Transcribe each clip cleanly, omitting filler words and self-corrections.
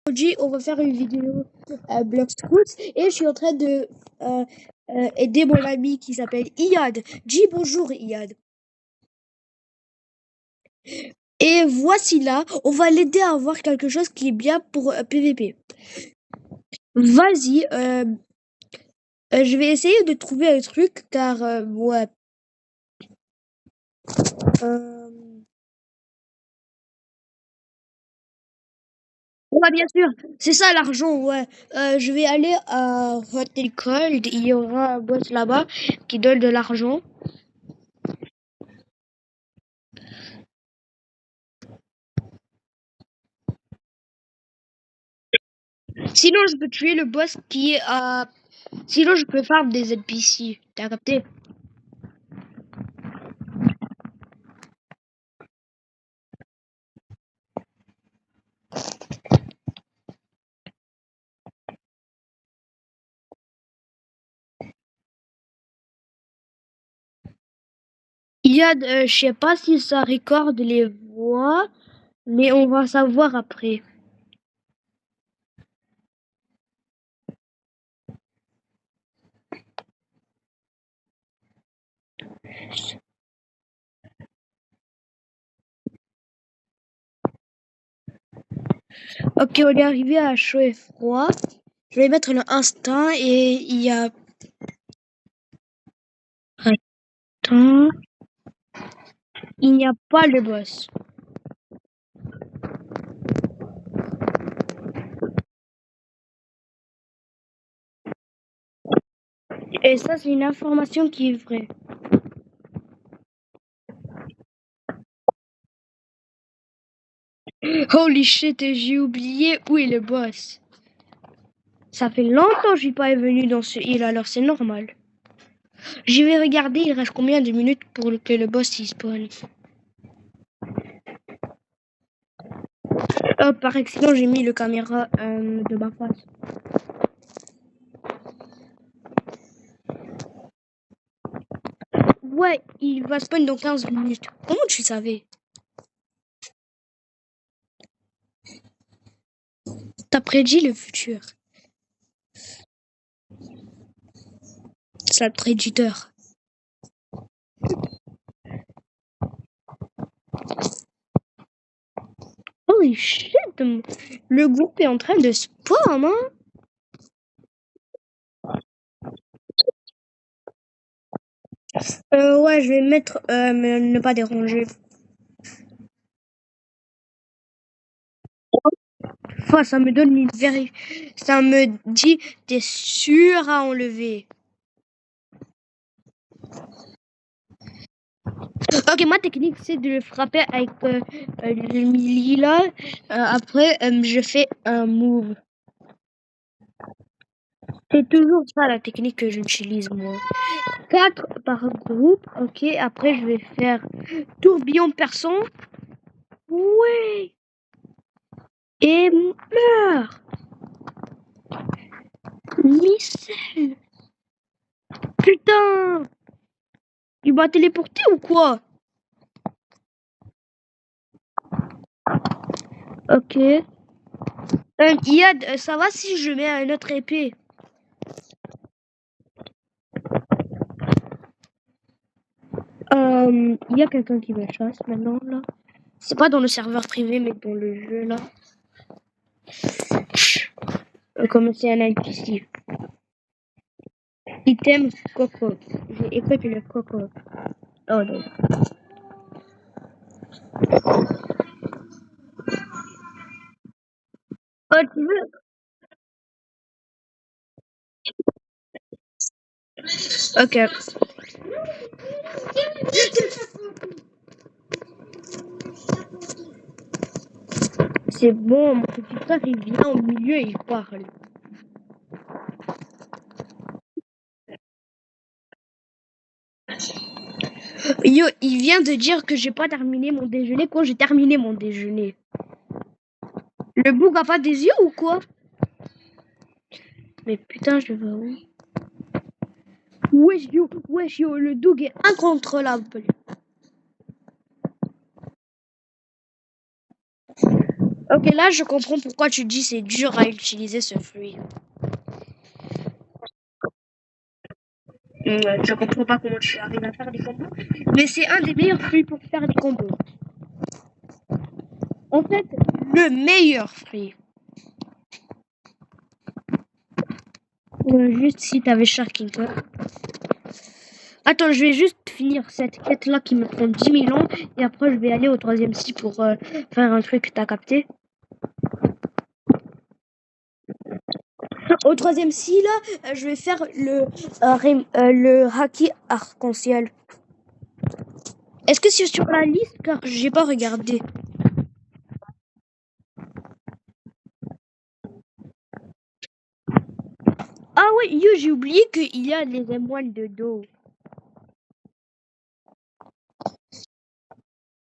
Aujourd'hui, on va faire une vidéo Blox Fruits et je suis en train de aider mon ami qui s'appelle Iyad. Dis bonjour Iyad. Et voici là, on va l'aider à avoir quelque chose qui est bien pour PVP. Vas-y, je vais essayer de trouver un truc car ouais. Ouais, bien sûr, c'est ça l'argent, ouais. Je vais aller à Hotel Cold, il y aura un boss là-bas qui donne de l'argent. Sinon, je peux tuer le boss qui est à... Sinon, je peux farm des NPC. T'as capté? Il y a, je sais pas si ça recorde les voix, mais on va savoir après. Ok, on est arrivé à chaud et froid. Je vais mettre l'instinct et il y a... Attends. Il n'y a pas le boss. Et ça, c'est une information qui est vraie. Holy shit, j'ai oublié où est le boss. Ça fait longtemps que je suis pas venu dans ce île, alors c'est normal. Je vais regarder, il reste combien de minutes pour que le boss il spawn. Oh, par accident, j'ai mis le caméra de ma face. Ouais, il va spawn dans 15 minutes. Comment tu savais? T'as prédit le futur. Sale préditeur. Holy shit! Le groupe est en train de spawn, hein? Ouais, je vais mettre ne pas déranger. Enfin, ça me donne une ça me dit, t'es sûr à enlever. Ok, ma technique, c'est de le frapper avec le melee là. Après, je fais un move. C'est toujours ça la technique que j'utilise moi. 4 par groupe, ok. Après, je vais faire tourbillon perçant. Ouais. Et meurt. Missile. Putain. Il m'a téléporté ou quoi? Ok. Yad, ça va si je mets un autre épée? Il y a quelqu'un qui me chasse maintenant là. C'est pas dans le serveur privé mais dans le jeu là. Comme c'est un NPC. Item coco. J'ai écouté le coco. Oh non. Oh, tu veux? Ok. C'est bon, mon petit frère il vient au milieu et il parle. Yo, il vient de dire que j'ai pas terminé mon déjeuner quand j'ai terminé mon déjeuner. Le bug a pas des yeux ou quoi? Mais putain, je vais où? Wesh yo, le dog est incontrôlable. Ok, là, je comprends pourquoi tu dis c'est dur à utiliser ce fruit. Je comprends pas comment tu arrives à faire des combos. Mais c'est un des meilleurs fruits pour faire des combos. En fait, le meilleur fruit. Juste si t'avais Sharking. Attends, je vais juste finir cette quête-là qui me prend 10 000 ans. Et après, je vais aller au troisième site pour faire un truc que t'as capté. Au troisième site, là, je vais faire le haki arc-en-ciel. Est-ce que c'est sur la liste? Car j'ai pas regardé. Ah ouais, yo, j'ai oublié qu'il y a les émoines de dos.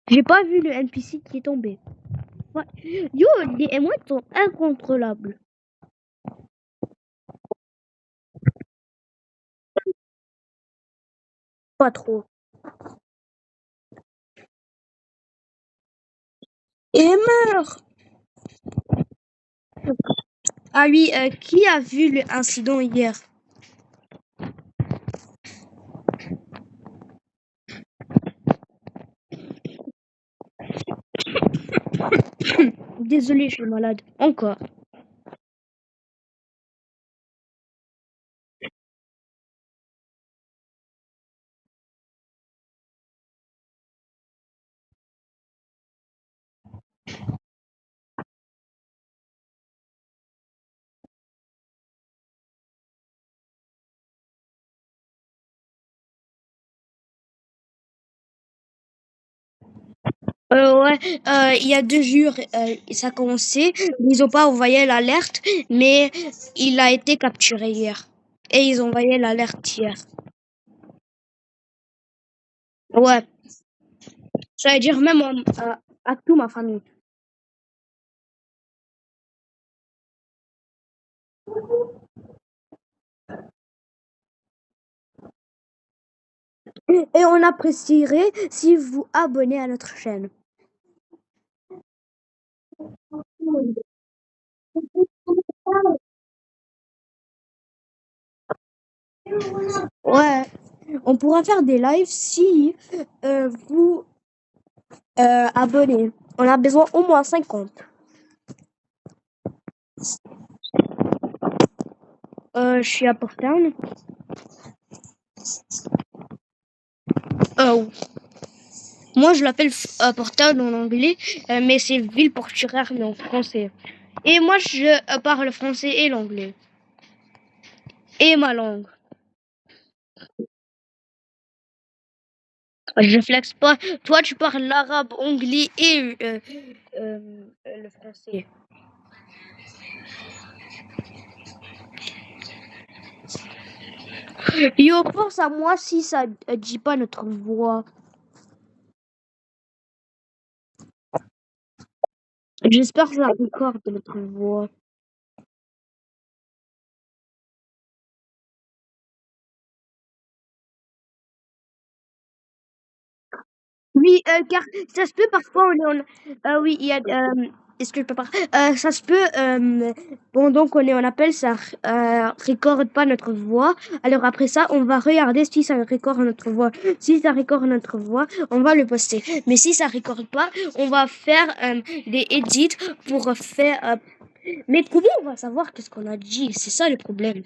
J'ai pas vu le NPC qui est tombé. Ouais. Yo, les émoines sont incontrôlables. Pas trop. Et meurt. Ah oui, qui a vu l'incident hier? Désolée, je suis malade. Encore. Ouais, il y a 2 jours, ça a commencé. Ils ont pas envoyé l'alerte, mais il a été capturé hier. Et ils ont envoyé l'alerte hier. Ouais, ça veut dire même à toute ma famille. Et on apprécierait si vous abonnez à notre chaîne. Ouais, on pourra faire des lives si vous abonnez. On a besoin au moins 50. Je suis à Portland. Euh, Moi, je l'appelle Portland en anglais, mais c'est ville portuaire, mais en français. Et moi, je parle français et l'anglais. Et ma langue. Je flex pas. Toi, tu parles l'arabe, anglais et le français. Yo, pense à moi si ça dit pas notre voix. J'espère que ça recorde notre voix. Oui, car ça se peut parfois, oui, il y a, est-ce que je peux pas, ça se peut, pendant qu'on est en appel, ça recorde pas notre voix. Alors après ça, on va regarder si ça recorde notre voix. Si ça recorde notre voix, on va le poster. Mais si ça recorde pas, on va faire des edits pour faire. Mais comment on va savoir qu'est-ce qu'on a dit? C'est ça le problème.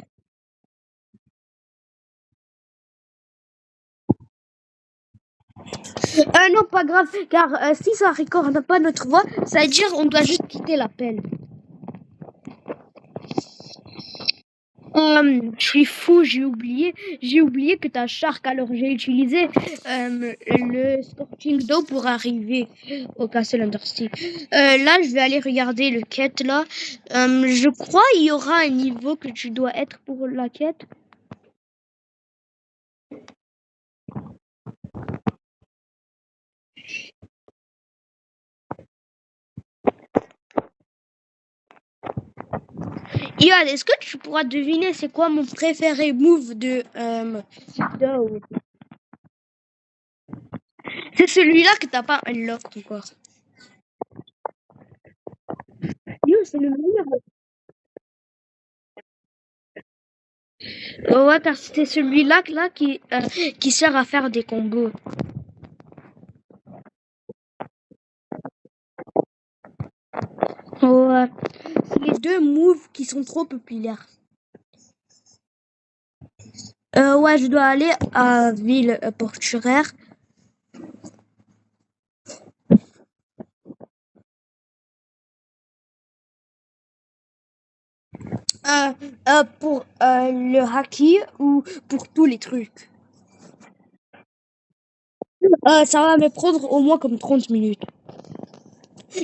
Non, pas grave, car si ça recorde pas notre voix, ça veut dire on doit juste quitter l'appel. Je suis fou, j'ai oublié que t'as Shark, alors j'ai utilisé le Scorching d'eau pour arriver au Castle Undersea. Là, je vais aller regarder le quête là. Je crois il y aura un niveau que tu dois être pour la quête. Yann, est-ce que tu pourras deviner c'est quoi mon préféré move de d'eau? C'est celui-là que t'as pas unlock encore. c'est le meilleur. Ouais, car c'est celui-là là, qui sert à faire des combos. Ouais. C'est les deux moves qui sont trop populaires. Ouais, je dois aller à Ville Portuaire. Euh, pour le haki ou pour tous les trucs. Ça va me prendre au moins comme 30 minutes.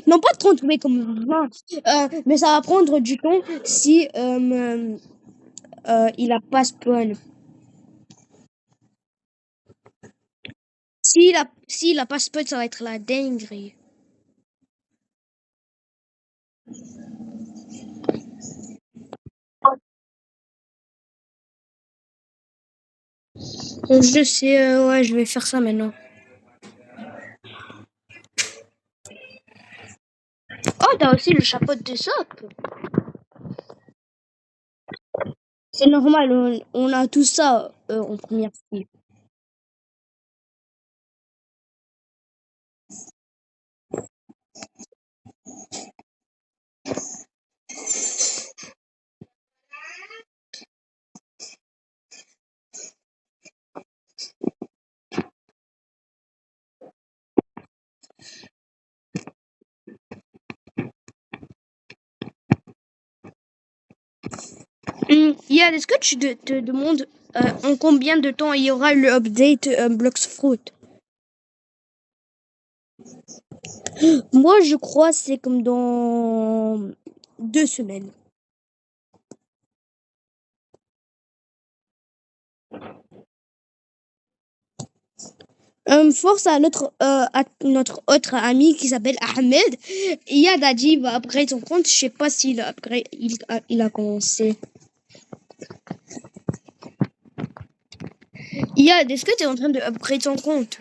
Non, pas 30, mais comme 20. Mais ça va prendre du temps si il a pas spawn. S'il a pas spawn, ça va être la dinguerie. Je sais, ouais, je vais faire ça maintenant. Oh, t'as aussi le chapeau de soc. C'est normal, on a tout ça en première fille. Yann, est-ce que tu te demandes en combien de temps il y aura le update Blox Fruit? Moi, je crois que c'est comme dans 2 semaines. Force à notre autre ami qui s'appelle Ahmed. Yad a dit il va upgrade son compte. Je sais pas s'il a upgrade, il a commencé. Yad, est-ce que tu es en train de upgrade son compte?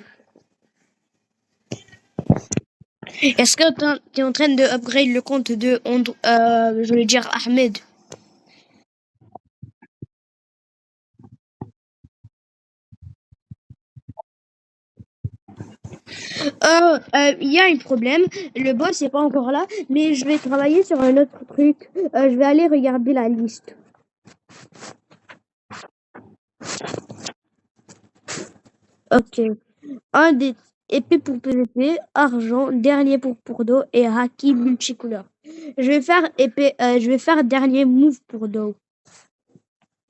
Est-ce que tu es en train de upgrade le compte de, je vais dire Ahmed? Il y a un problème. Le boss n'est pas encore là, mais je vais travailler sur un autre truc. Je vais aller regarder la liste. Ok. Un des épée pour PVP, argent, dernier pour d'eau et haki multicouleur. Je vais faire dernier move pour d'eau.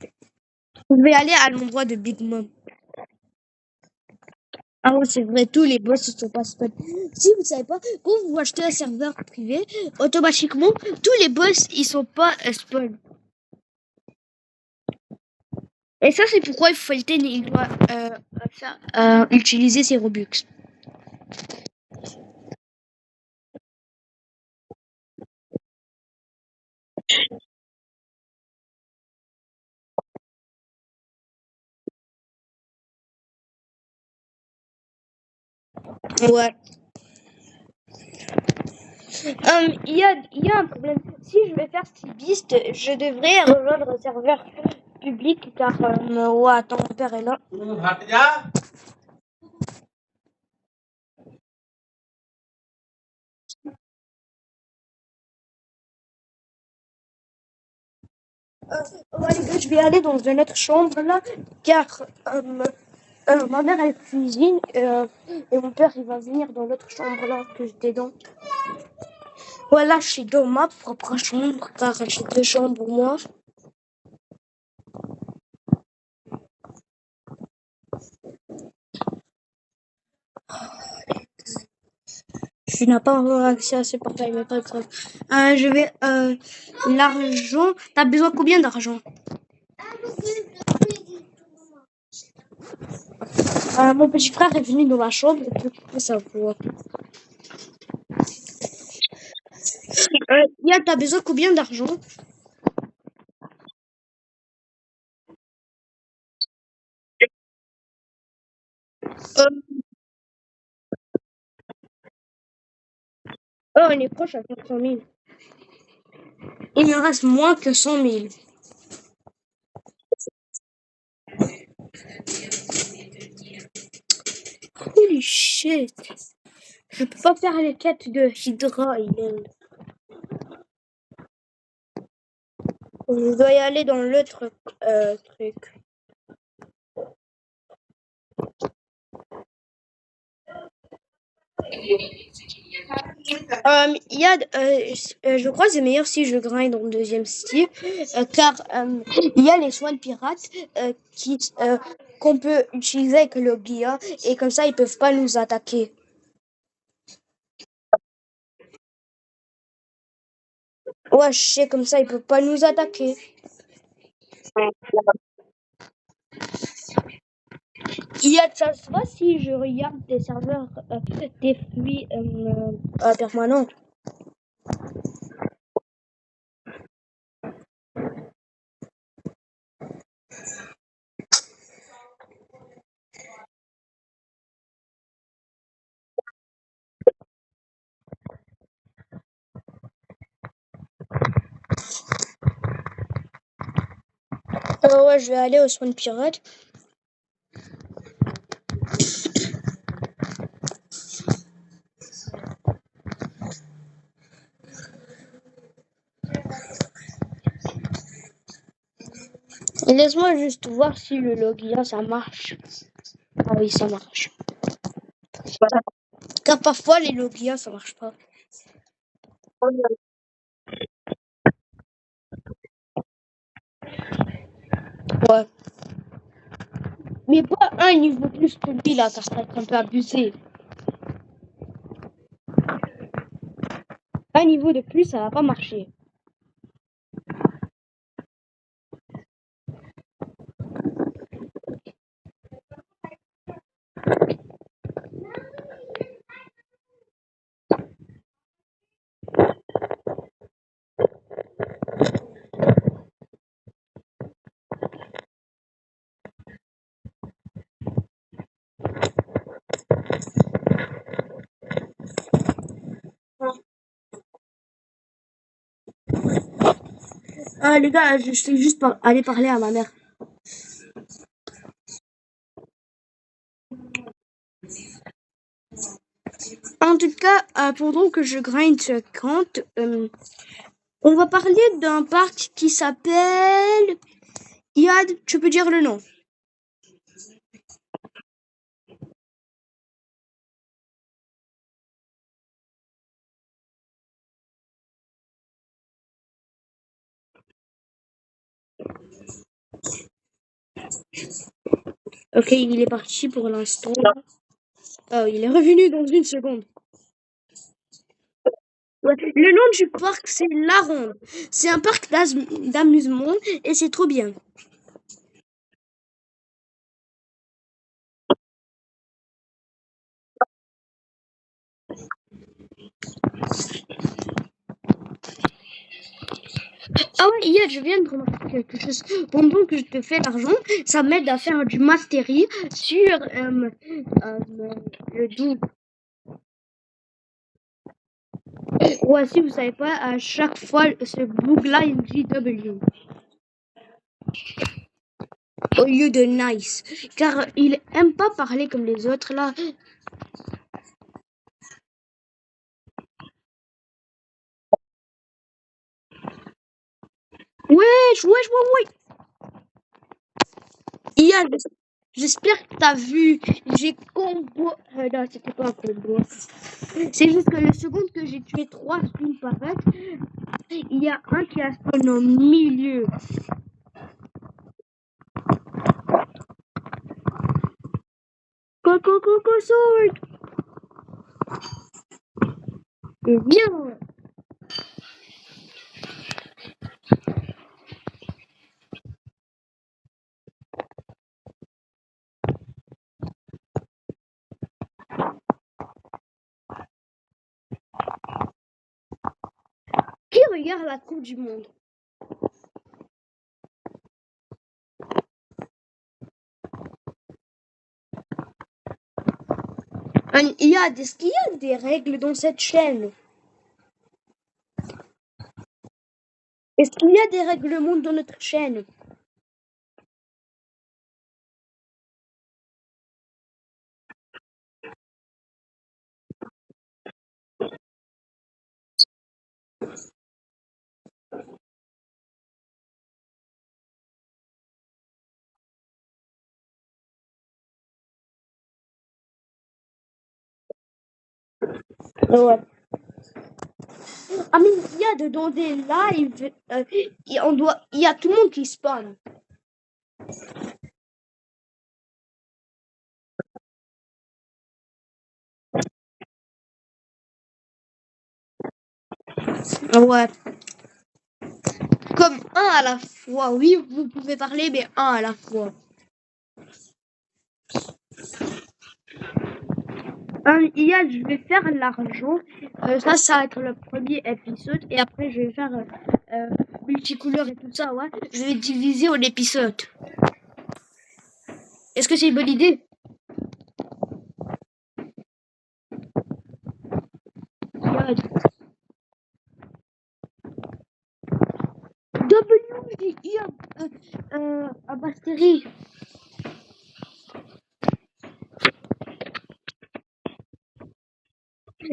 Je vais aller à l'endroit de Big Mom. Ah oui, c'est vrai, tous les boss ne sont pas spawn. Si vous ne savez pas, quand vous achetez un serveur privé, automatiquement, tous les boss, ils sont pas spawn. Et ça, c'est pourquoi Fulton, il doit utiliser ses Robux. Ouais. Il y a un problème. Si je vais faire Steel Beast, je devrais rejoindre un serveur public car ouais, attends, mon père est là. Ouais, les gars, je vais aller dans une autre chambre là car ma mère elle cuisine et mon père il va venir dans l'autre chambre là que j'étais dans. Voilà, je suis dans ma propre chambre car j'ai 2 chambres moi. Je n'ai pas encore accès à ces portails, mais pas grave. Je vais. L'argent. T'as besoin de combien d'argent? Mon petit frère est venu dans ma chambre, du coup, ça voit. Yann, t'as besoin de combien d'argent? Euh, oh, on est proche à 400 000. Il me reste moins que 100 000. Holy shit. Je peux pas faire les quêtes de Hydra Island. Je dois y aller dans l'autre truc. Je crois que c'est meilleur si je grind dans le deuxième style, car il y a les soins de pirates qu'on peut utiliser avec le Gia, et comme ça ils peuvent pas nous attaquer. Ouais, je sais, comme ça ils peuvent pas nous attaquer. Ça se voit si je regarde des serveurs des flux permanents. Ouais, je vais aller au soin de pirate. Et laisse-moi juste voir si le login ça marche. Ah oui, ça marche. Car parfois les logins ça marche pas. Ouais. Mais pas un niveau plus que lui là, car ça va être un peu abusé. Un niveau de plus, ça va pas marcher. Ah les gars, je sais juste aller parler à ma mère. En tout cas, pendant que je grind ce compte, on va parler d'un parc qui s'appelle... Yad, tu peux dire le nom. Ok, il est parti pour l'instant. Oh, il est revenu dans une seconde. Ouais. Le nom du parc, c'est La Ronde. C'est un parc d'amusement et c'est trop bien. Ah ouais, hier, je viens de remarquer quelque chose. Pendant que je te fais l'argent, ça m'aide à faire du mastery sur le double. Ouais, si vous savez pas, à chaque fois, ce bug-là, il dit W. Au lieu de nice. Car il aime pas parler comme les autres, là. Wesh, wesh, wesh, wesh. Hier, j'espère que t'as vu. J'ai combo. Non, c'était pas un combo. C'est juste que le seconde que j'ai tué 3 spins pareil, il y a un qui a spawn au milieu. Coco, coco, sword. Bien. Qui regarde la Coupe du Monde? Est-ce qu'il y a des règles dans cette chaîne? Est-ce qu'il y a des règlements dans notre chaîne? Ouais. Ah mais il y a dedans des lives, il y a tout le monde qui spawn. Ouais. Comme un à la fois. Oui, vous pouvez parler, mais un à la fois. Je vais faire l'argent. Ça va être le premier épisode. Et après, je vais faire multicouleur et tout ça, ouais. Je vais diviser en épisodes. Est-ce que c'est une bonne idée? Yad. WJI à Bastéry.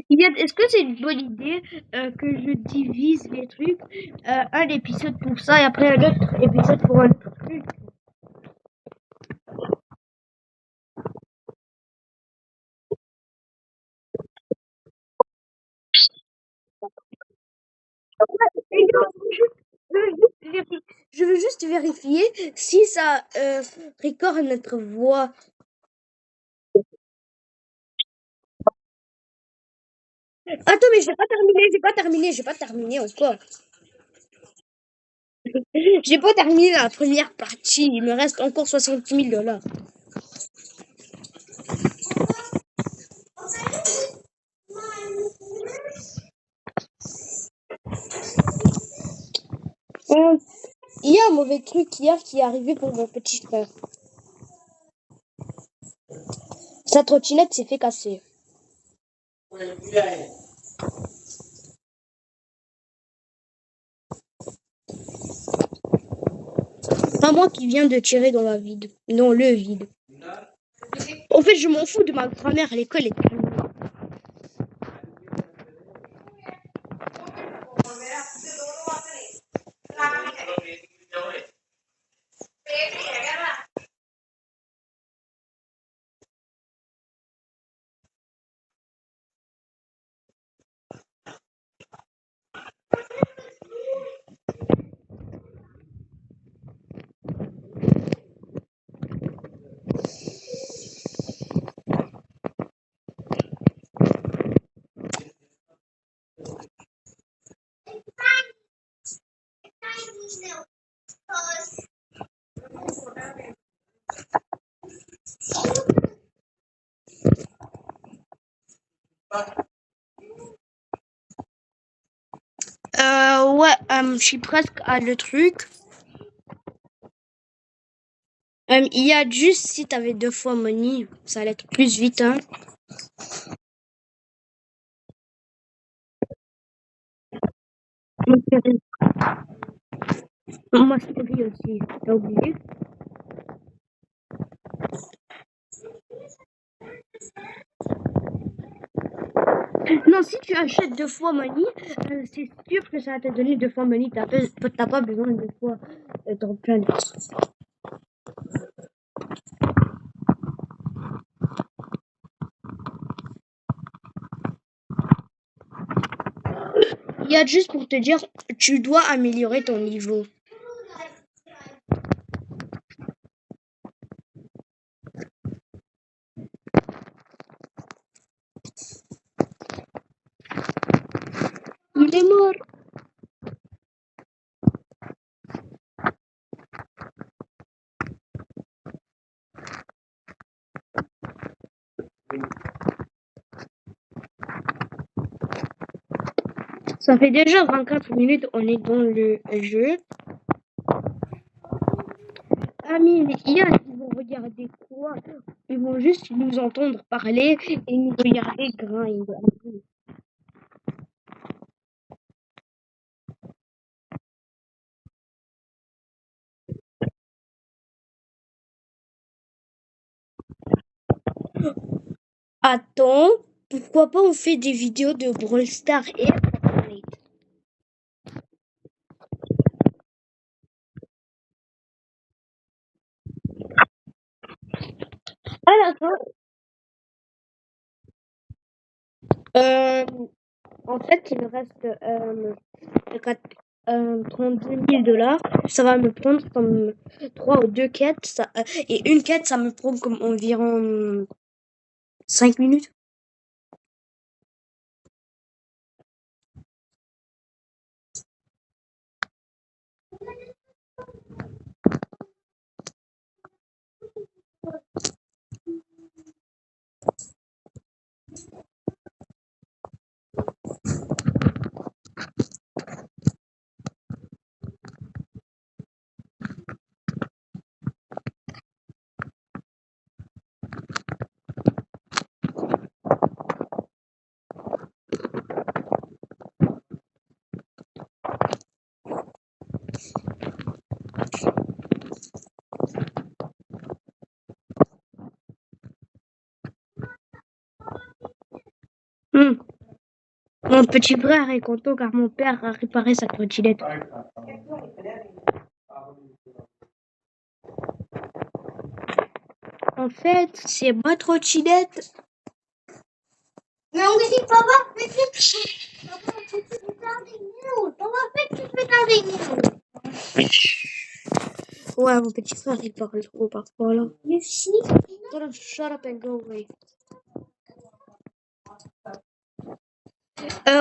Yad, est-ce que c'est une bonne idée que je divise les trucs? Un épisode pour ça et après un autre épisode pour un autre truc. Et non, je veux juste vérifier si ça record notre voix. Attends, mais j'ai pas terminé encore. J'ai pas terminé la première partie. Il me reste encore 60 000 $. Il y a un mauvais truc hier qui est arrivé pour mon petit frère. Sa trottinette s'est fait casser. Pas moi qui viens de tirer dans la vide. Dans le vide. En fait, je m'en fous de ma grand-mère à l'école. Ouais, je suis presque à le truc. Il y a juste si t'avais 2 fois money, ça allait être plus vite, hein. Moi, série aussi, t'as oublié? Non, si tu achètes 2 fois money, c'est sûr que ça va te donner 2 fois money. T'as pas besoin de 2 fois ton plein. Il y a juste pour te dire, tu dois améliorer ton niveau. Il est mort. Ça fait déjà 24 minutes, on est dans le jeu. Ah mais hier, ils vont regarder quoi? Ils vont juste nous entendre parler et nous regarder grind. Attends, pourquoi pas on fait des vidéos de Brawl Stars et Fortnite? À la fin, euh, en fait, il me reste 32 000 $. Ça va me prendre comme 3 ou 2 quêtes. Et une quête, ça me prend comme environ 5 minutes. Hmm. Mon petit frère est content car mon père a réparé sa trottinette. En fait, c'est ma trottinette. Mais on dit papa, mais papa, tu fais dans des news. Papa, tu fais dans des news. Ouais, mon petit frère, il parle trop parfois là. You see? Shut up and go away.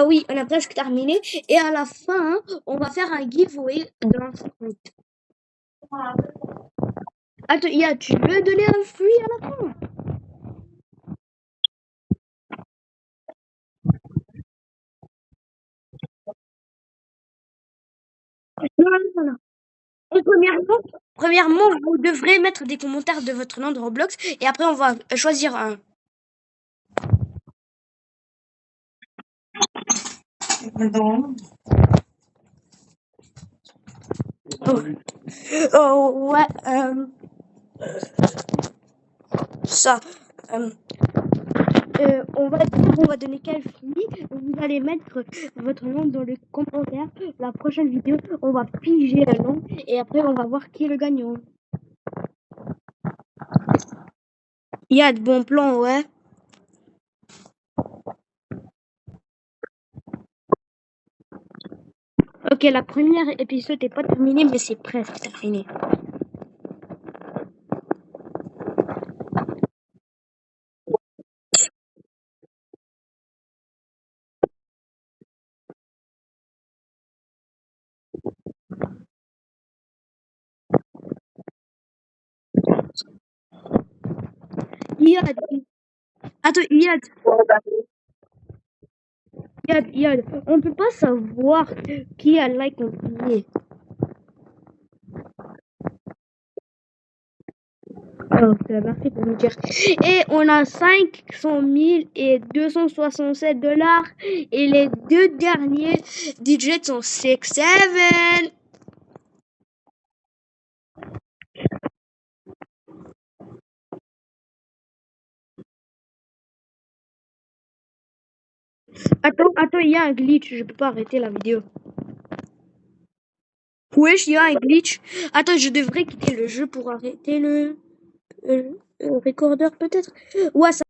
Oui, on a presque terminé. Et à la fin, on va faire un giveaway dans Fortnite. Attends, tu veux donner un fruit à la fin? Non, non, non. Et premièrement, vous devrez mettre des commentaires de votre nom de Roblox. Et après, on va choisir un. Oh, oh, ouais, ça. On va donner quel fruit. Vous allez mettre votre nom dans les commentaires. La prochaine vidéo, on va piger un nom et après on va voir qui est le gagnant. Il y a de bons plans, ouais. Ok, la première épisode n'est pas terminée, mais c'est presque terminé. Iyad, attends, Iyad, on peut pas savoir qui a like en premier. Oh, merci pour me dire. Et on a 500 000 et 267 $. Et les deux derniers digits sont 67. Attends, il y a un glitch. Je peux pas arrêter la vidéo. Wesh, il y a un glitch. Attends, je devrais quitter le jeu pour arrêter le recorder peut-être. Ouais, ça